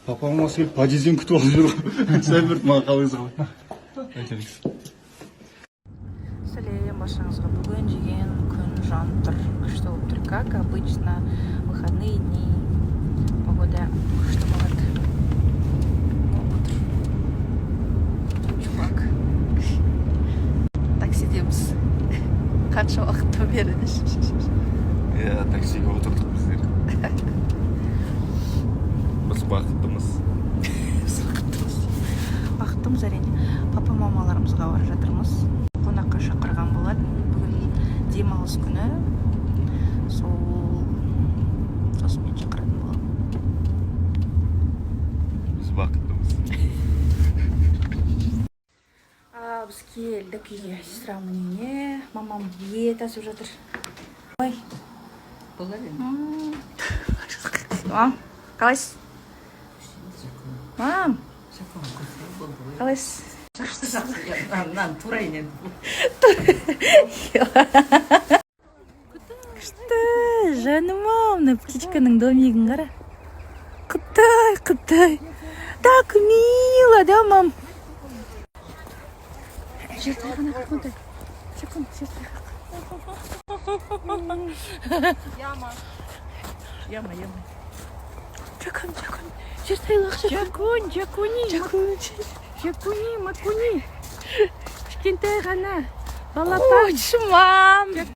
Папам осы келіп подъезден күтіп алып жүр ғой. Сәл бір маған қалайсыз ғой. Сәлем баршаңызға. Бүгін деген күн жанып тұр. Күшті болып тұр. Как обычно, выходные дни. Погода күшті болады. Чувак. Таксидеміз. Қанша уақыттан бері? Иә, таксиге отырдық біздер. Біз бақыттымыз. Бақыттымыз әрине. Папа мамаларымызға барып жатырмыз. Қонаққа шақырған болады. Бүгін демалыс күні. Сосын мен шақыратын боламын. Біз бақыттымыз. Біз келдік үйге. Сестрамның үйіне. Мамам ет асып жатыр. Ой. Мам, қалайсыз? Мам, қалайсыз? Мынаны тура инеді. Күшті, жаным-ау, мына птичканың домигін қара. Құттай. Так мило, да, мам? Жертай ғана қақмадай. Секунд, жертай қақ. Яма. Жакун. Жертай лақша. Жакуни, Макуни. Кішкентай ғана. Балапан. Ой, мам.